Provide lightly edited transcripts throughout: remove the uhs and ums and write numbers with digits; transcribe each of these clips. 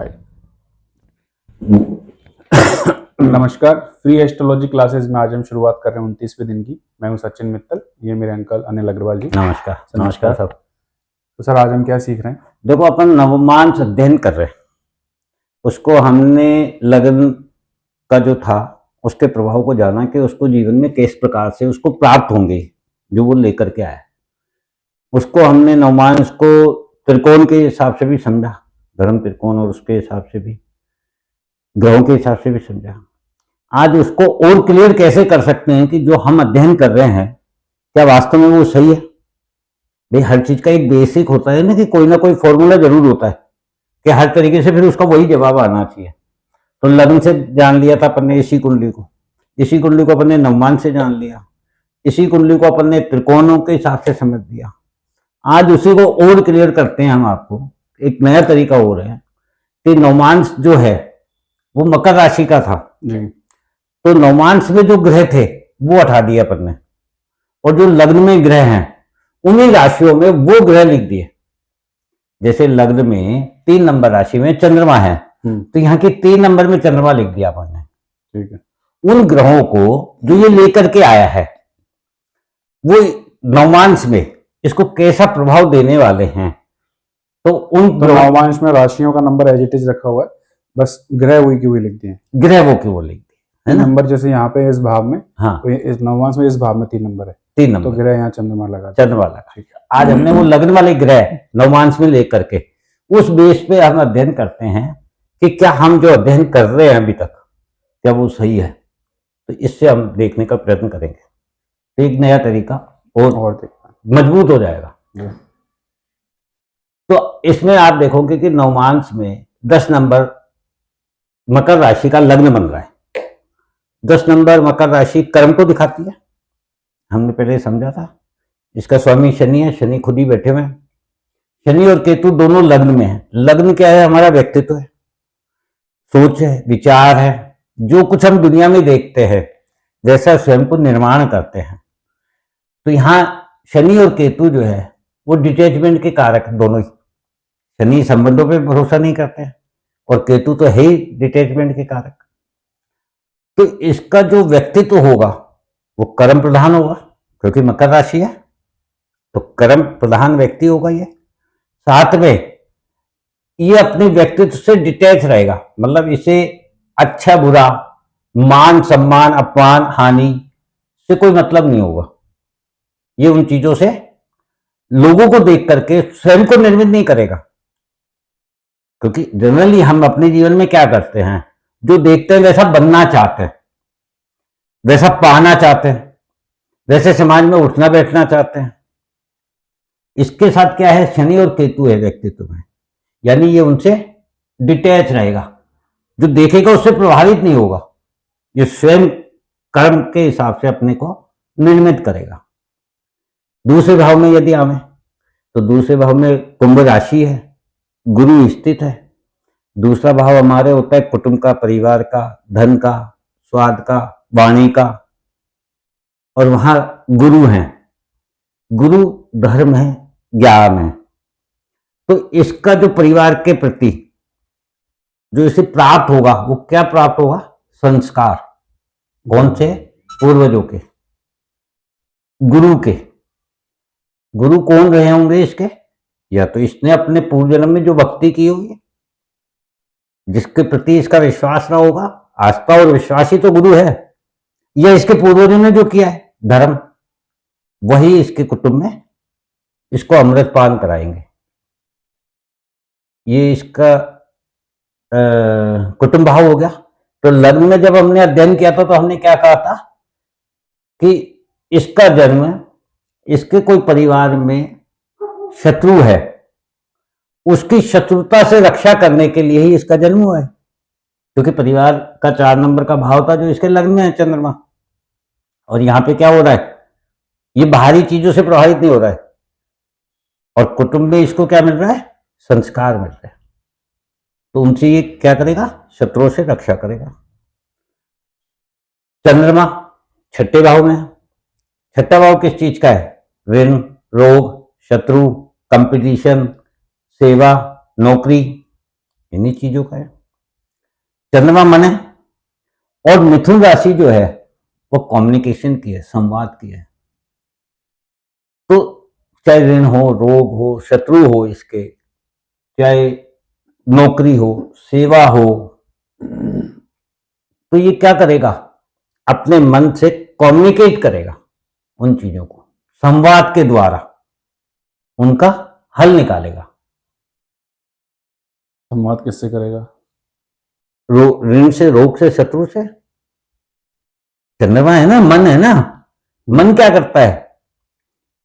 हाय। नमस्कार। Free astrology classes में आज हम शुरुआत कर रहे हैं 29वें दिन की। मैं हूं सचिन मित्तल, ये मेरे अंकल अनिल अग्रवाल जी। नमस्कार। नमस्कार सर। तो सर आज हम क्या सीख रहे हैं? देखो, अपन नवमांश अध्ययन कर रहे हैं। उसको हमने लग्न का जो था उसके प्रभाव को जाना कि उसको जीवन में किस प्रकार से उसको प्राप्त होंगे जो वो लेकर के आया। उसको हमने नवमांश को त्रिकोण के हिसाब से भी समझा, धर्म त्रिकोण, और उसके हिसाब से भी ग्रहों के हिसाब से भी समझा। आज उसको और क्लियर कैसे कर सकते हैं कि जो हम अध्ययन कर रहे हैं क्या वास्तव में वो सही है। भाई, हर चीज का एक बेसिक होता है ना कोई फॉर्मूला जरूर होता है कि हर तरीके से फिर उसका वही जवाब आना चाहिए। तो लग्न से जान लिया था अपन ने इसी कुंडली को, इसी कुंडली को अपन ने नवमांश से जान लिया, इसी कुंडली को अपन ने त्रिकोणों के हिसाब से समझ लिया। आज उसी को और क्लियर करते हैं हम आपको। एक नया तरीका और है कि नवमांश जो है वो मकर राशि का था जी। तो नवमांश में जो ग्रह थे वो हटा दिया अपन ने, और जो लग्न में ग्रह हैं उन्हीं राशियों में वो ग्रह लिख दिए। जैसे लग्न में 3 नंबर राशि में चंद्रमा है तो यहाँ की 3 नंबर में चंद्रमा लिख दिया अपन ने। ठीक है। उन ग्रहों को जो ये लेकर के आया है वो नवमांश में इसको कैसा प्रभाव देने वाले हैं, तो नवमांश में राशियों का नंबर एज इट इज रखा हुआ है, बस ग्रह वही की वही लिख दिए। ग्रह वो की वो लिख दिए है ना। नंबर जैसे यहाँ पे इस भाव में, हाँ, तो इस नवमांश में इस भाव में 3 नंबर है, 3 नंबर तो ग्रह यहाँ चंद्रमा लगा। ठीक है। आज हमने वो लग्न वाले ग्रह नवमांश में लेकर के उस बेस पे हम अध्ययन करते हैं कि क्या हम जो अध्ययन कर रहे हैं अभी तक क्या वो सही है। तो इससे हम देखने का प्रयत्न करेंगे, तो एक नया तरीका और मजबूत हो जाएगा। तो इसमें आप देखोगे कि नवमांश में 10 नंबर मकर राशि का लग्न बन रहा है। 10 नंबर मकर राशि कर्म को दिखाती है, हमने पहले समझा था। इसका स्वामी शनि है, शनि खुद ही बैठे हुए हैं। शनि और केतु दोनों लग्न में है। लग्न क्या है? हमारा व्यक्तित्व है, सोच है, विचार है, जो कुछ हम दुनिया में देखते हैं जैसा स्वयं को निर्माण करते हैं। तो यहाँ शनि और केतु जो है वो डिटैचमेंट के कारक दोनों ही। शनि संबंधों पे भरोसा नहीं करते हैं और केतु तो है ही डिटैचमेंट के कारक। तो इसका जो व्यक्तित्व होगा वो कर्म प्रधान होगा, क्योंकि मकर राशि है तो कर्म प्रधान व्यक्ति होगा ये। साथ में ये अपने व्यक्तित्व से डिटैच रहेगा, मतलब इसे अच्छा बुरा, मान सम्मान, अपमान, हानि से कोई मतलब नहीं होगा। ये उन चीजों से लोगों को देख करके स्वयं को निर्मित नहीं करेगा, क्योंकि जनरली हम अपने जीवन में क्या करते हैं, जो देखते हैं वैसा बनना चाहते हैं, वैसा पाना चाहते हैं, वैसे समाज में उठना बैठना चाहते हैं। इसके साथ क्या है, शनि और केतु है व्यक्तित्व में, यानी ये उनसे डिटैच रहेगा। जो देखेगा उससे प्रभावित नहीं होगा, ये स्वयं कर्म के हिसाब से अपने को निर्मित करेगा। दूसरे भाव में यदि आवे तो दूसरे भाव में कुंभ राशि है, गुरु स्थित है। दूसरा भाव हमारे होता है कुटुंब का, परिवार का, धन का, स्वाद का, वाणी का, और वहां गुरु हैं। गुरु धर्म है, ज्ञान है। तो इसका जो परिवार के प्रति जो इसे प्राप्त होगा वो क्या प्राप्त होगा? संस्कार। कौन से? पूर्वजों के, गुरु के। गुरु कौन रहे होंगे इसके? या तो इसने अपने पूर्व जन्म में जो भक्ति की होगी, जिसके प्रति इसका विश्वास रहा होगा, आस्था और विश्वास ही तो गुरु है, या इसके पूर्वजों ने जो किया है धर्म, वही इसके कुटुंब में इसको अमृत पान कराएंगे। ये इसका कुटुंब भाव हो गया। तो लग्न में जब हमने अध्ययन किया था तो हमने क्या कहा था कि इसका जन्म, इसके कोई परिवार में शत्रु है, उसकी शत्रुता से रक्षा करने के लिए ही इसका जन्म हुआ है, क्योंकि परिवार का 4 नंबर का भाव था जो इसके लग्न में है, चंद्रमा। और यहाँ पे क्या हो रहा है, ये बाहरी चीजों से प्रभावित नहीं हो रहा है, और कुटुंब में इसको क्या मिल रहा है? संस्कार मिल रहा है। तो उनसे ये क्या करेगा? शत्रुओं से रक्षा करेगा। चंद्रमा 6ठे भाव में है। 6ठा भाव किस चीज का है? ऋण, रोग, शत्रु, कंपटीशन, सेवा, नौकरी, इन्हीं चीजों का है। चंद्रमा मन है, और मिथुन राशि जो है वो कम्युनिकेशन की है, संवाद की है। तो चाहे ऋण हो, रोग हो, शत्रु हो, इसके चाहे नौकरी हो, सेवा हो, तो ये क्या करेगा, अपने मन से कम्युनिकेट करेगा उन चीजों को, संवाद के द्वारा उनका हल निकालेगा। संवाद किससे करेगा? ऋण से, रोग से, शत्रु से। चंद्रमा है ना, मन है ना। मन क्या करता है,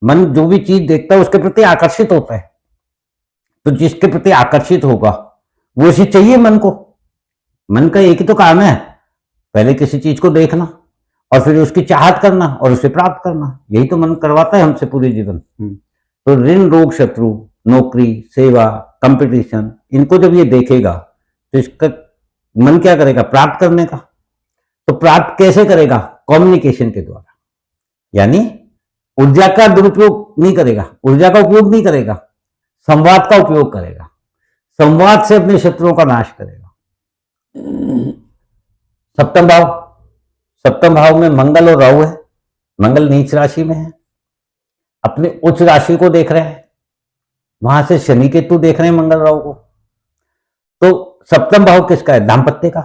मन जो भी चीज देखता है उसके प्रति आकर्षित होता है। तो जिसके प्रति आकर्षित होगा वो उसे चाहिए मन को। मन का एक ही तो काम है, पहले किसी चीज को देखना और फिर उसकी चाहत करना और उसे प्राप्त करना। यही तो मन करवाता है हमसे पूरे जीवन। तो ऋण, रोग, शत्रु, नौकरी, सेवा, कंपटीशन, इनको जब ये देखेगा तो इसका मन क्या करेगा, प्राप्त करने का। तो प्राप्त कैसे करेगा, कम्युनिकेशन के द्वारा। यानी ऊर्जा का दुरुपयोग नहीं करेगा, ऊर्जा का उपयोग नहीं करेगा, संवाद का उपयोग करेगा। संवाद से अपने शत्रुओं का नाश करेगा। सप्तम भाव, सप्तम भाव में मंगल और राहु है। मंगल नीच राशि में है, अपने उच्च राशि को देख रहे हैं, वहां से शनि केतु देख रहे हैं मंगल राहु को। तो सप्तम भाव किसका है, दाम्पत्य का,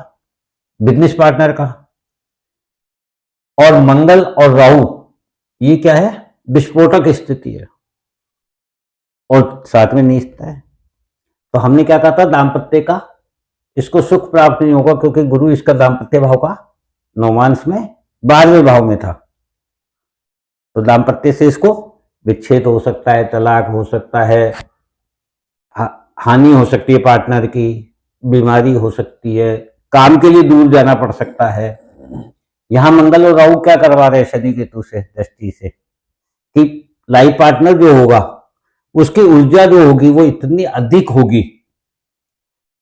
बिजनेस पार्टनर का। और मंगल और राहु ये क्या है, विस्फोटक स्थिति है और साथ में नीचता है। तो हमने क्या कहा था, दाम्पत्य का इसको सुख प्राप्त नहीं होगा, क्योंकि गुरु इसका दाम्पत्य भाव का नवमांश में 12वें भाव में था। तो दाम्पत्य से इसको विच्छेद हो सकता है, तलाक हो सकता है, हानि हो सकती है पार्टनर की, बीमारी हो सकती है, काम के लिए दूर जाना पड़ सकता है। यहां मंगल और राहु क्या करवा रहे हैं शनि केतु से, दृष्टि से, कि लाइफ पार्टनर जो होगा उसकी ऊर्जा जो होगी वो इतनी अधिक होगी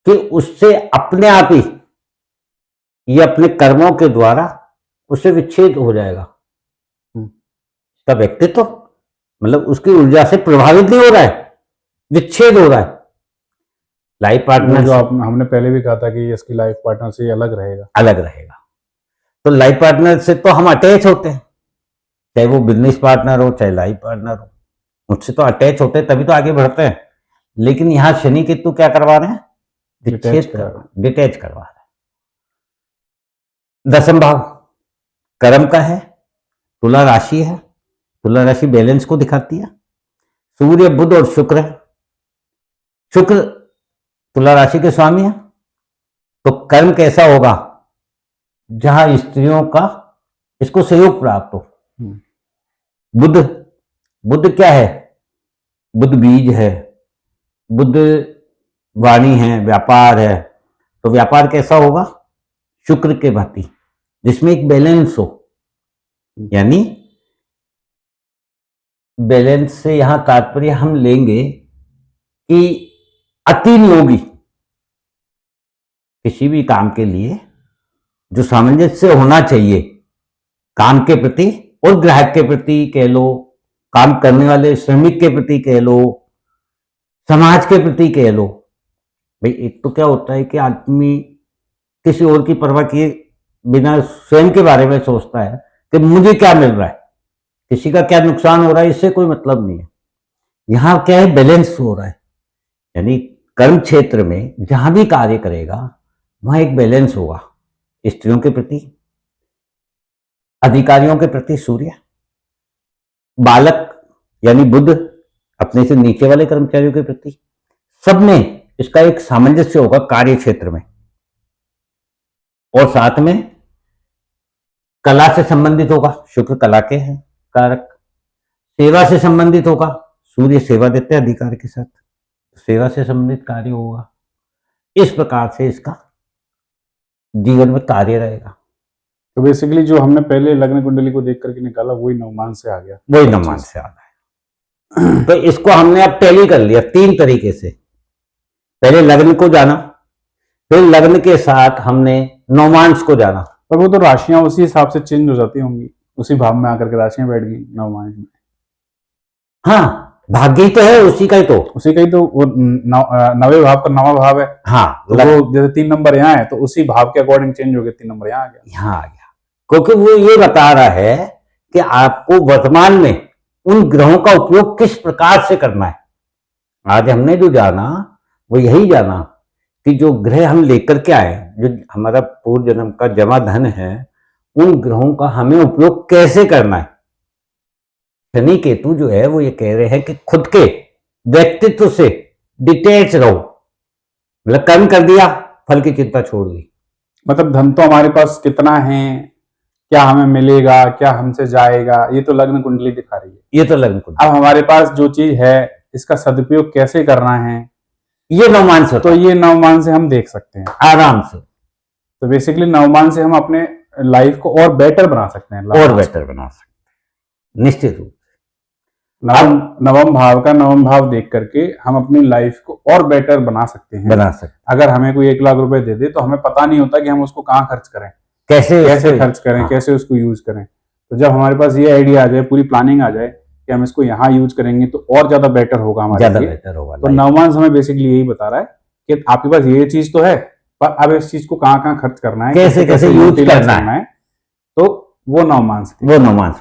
कि उससे अपने आप ही ये अपने कर्मों के द्वारा उससे विच्छेद हो जाएगा। उसका व्यक्तित्व मतलब उसकी ऊर्जा से प्रभावित नहीं हो रहा है, विच्छेद हो रहा है। लाइफ पार्टनर जो हमने पहले भी कहा था कि इसकी लाइफ पार्टनर से अलग रहेगा, अलग रहेगा। तो लाइफ पार्टनर से तो हम अटैच होते हैं, चाहे वो बिजनेस पार्टनर हो चाहे लाइफ पार्टनर हो, मुझसे तो अटैच होते हैं, तभी तो आगे बढ़ते हैं। लेकिन यहां शनि केतु क्या करवा रहे हैं, डिटैच करवा रहे हैं। दसम भाव कर्म का है, तुला राशि है, तुला राशि बैलेंस को दिखाती है। सूर्य, बुध और शुक्र है। शुक्र तुला राशि के स्वामी है। तो कर्म कैसा होगा, जहां स्त्रियों का इसको सहयोग प्राप्त हो। बुध, बुध क्या है, बुध बीज है, बुध वाणी है, व्यापार है। तो व्यापार कैसा होगा, शुक्र के भांति, जिसमें एक बैलेंस हो। यानी बैलेंस से यहां तात्पर्य हम लेंगे कि अति नियोगी किसी भी काम के लिए जो सामंजस्य होना चाहिए, काम के प्रति और ग्राहक के प्रति कह लो, काम करने वाले श्रमिक के प्रति कह लो, समाज के प्रति कह लो। भाई एक तो क्या होता है कि आदमी किसी और की परवाह किए बिना स्वयं के बारे में सोचता है कि मुझे क्या मिल रहा है, किसी का क्या नुकसान हो रहा है, इससे कोई मतलब नहीं है। यहां क्या है, बैलेंस हो रहा है। यानी कर्म क्षेत्र में जहां भी कार्य करेगा वहां एक बैलेंस होगा। स्त्रियों के प्रति, अधिकारियों के प्रति सूर्य, बालक यानी बुध अपने से नीचे वाले कर्मचारियों के प्रति, सब में इसका एक सामंजस्य होगा कार्य क्षेत्र में। और साथ में कला से संबंधित होगा, शुक्र कला के हैं कारक। सेवा से संबंधित होगा, सूर्य सेवा देते हैं अधिकार के साथ, सेवा से संबंधित कार्य होगा। इस प्रकार से इसका जीवन में कार्य रहेगा। तो बेसिकली जो हमने पहले लग्न कुंडली को देख करके निकाला वही नवमांश से आ गया, वही नवमांश से आ रहा है। तो इसको हमने अब टैली कर लिया 3 तरीके से। पहले लग्न को जाना, फिर लग्न के साथ हमने नवमांश को जाना। पर वो तो राशियां उसी हिसाब से चेंज हो जाती होंगी, उसी भाव में आकर के राशियां बैठ गई नवमांश में। हाँ, भाग्य ही तो है उसी का ही तो। उसी का ही तो वो नवे भाव का नवा भाव है। हाँ तो वो जैसे 3 नंबर यहाँ है तो उसी भाव के अकॉर्डिंग चेंज हो गया, 3 नंबर यहाँ आ गया। यहाँ आ गया, क्योंकि वो ये बता रहा है कि आपको वर्तमान में उन ग्रहों का उपयोग किस प्रकार से करना है। आज हमने जो जाना वो यही जाना कि जो ग्रह हम लेकर के आए, जो हमारा पूर्व जन्म का जमा धन है, उन ग्रहों का हमें उपयोग कैसे करना है। शनि केतु जो है वो ये कह रहे हैं कि खुद के व्यक्तित्व से डिटेच रहो, मतलब कर्म कर दिया, फल की चिंता छोड़ दी। मतलब धन तो हमारे पास कितना है, क्या हमें मिलेगा, क्या हमसे जाएगा, ये तो लग्न कुंडली दिखा रही है। ये तो लग्न कुंडली। अब हमारे पास जो चीज है इसका सदुपयोग कैसे करना है, ये नवमान से तो ये नवमान से हम देख सकते हैं आराम से। तो बेसिकली नवमान से हम अपने लाइफ को और बेटर बना सकते हैं, और बेटर बना सकते हैं निश्चित रूप। नवम भाव का नवम भाव देख करके हम अपनी लाइफ को और बेटर बना सकते हैं। बना सकते। अगर हमें कोई 1 लाख रुपए दे दे तो हमें पता नहीं होता कि हम उसको कहाँ खर्च करें, कैसे खर्च करें, हाँ। कैसे उसको यूज करें। तो जब हमारे पास ये आइडिया आ जाए, पूरी प्लानिंग आ जाए कि हम इसको यहाँ यूज करेंगे तो और ज्यादा बेटर होगा हमारे लिए। बेटर होगा। तो नवमान हमें बेसिकली यही बता रहा है कि आपके पास ये चीज तो है, पर अब इस चीज को कहाँ खर्च करना है, कैसे कैसे यूज करना है, तो वो नवमांस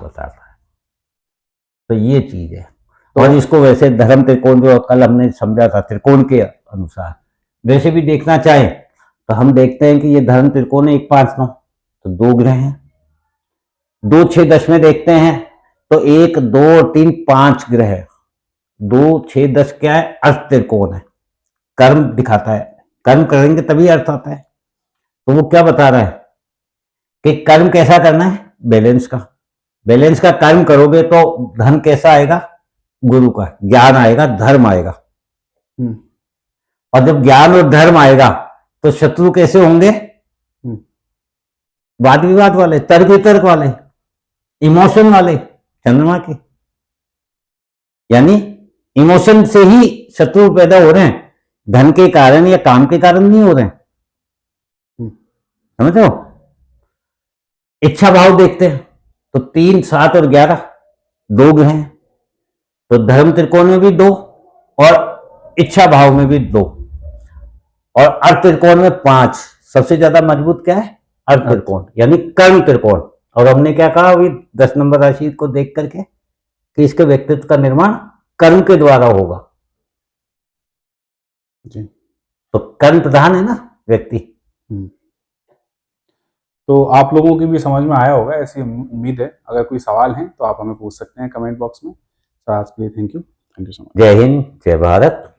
बता रहा है। तो ये चीज है। और इसको वैसे धर्म त्रिकोण जो कल हमने समझा था, त्रिकोण के अनुसार वैसे भी देखना चाहे तो हम देखते हैं कि ये धर्म त्रिकोण है 1, 5, 9, तो 2 ग्रह हैं। 2, 6, 10 में देखते हैं तो 1, 2, 3, 5 ग्रह है। 2, 6, 10 क्या है, अर्थ त्रिकोण है, कर्म दिखाता है। कर्म करेंगे तभी अर्थ आता है। तो वो क्या बता रहा है कि कर्म कैसा करना है, बैलेंस का कर्म करोगे तो धन कैसा आएगा, गुरु का ज्ञान आएगा, धर्म आएगा। और जब ज्ञान और धर्म आएगा तो शत्रु कैसे होंगे, वाद विवाद वाले, तर्क वितर्क वाले, इमोशन वाले, चंद्रमा के। यानी इमोशन से ही शत्रु पैदा हो रहे हैं, धन के कारण या काम के कारण नहीं हो रहे हैं। समझ लो। इच्छा भाव देखते हैं तो 3, 7 और 11 2 ग्रह हैं। तो धर्म त्रिकोण में भी 2 और इच्छा भाव में भी 2 और अर्थ त्रिकोण में 5। सबसे ज्यादा मजबूत क्या है, अर्थ त्रिकोण यानी कर्म त्रिकोण। और हमने क्या कहा अभी 10 नंबर राशि को देख करके कि इसके व्यक्तित्व का निर्माण कर्म के द्वारा होगा जी। तो कर्म प्रधान है ना व्यक्ति। तो आप लोगों की भी समझ में आया होगा, ऐसी उम्मीद है। अगर कोई सवाल है तो आप हमें पूछ सकते हैं कमेंट बॉक्स में। सर आज के लिए थैंक यू सो मच। जय हिंद, जय भारत।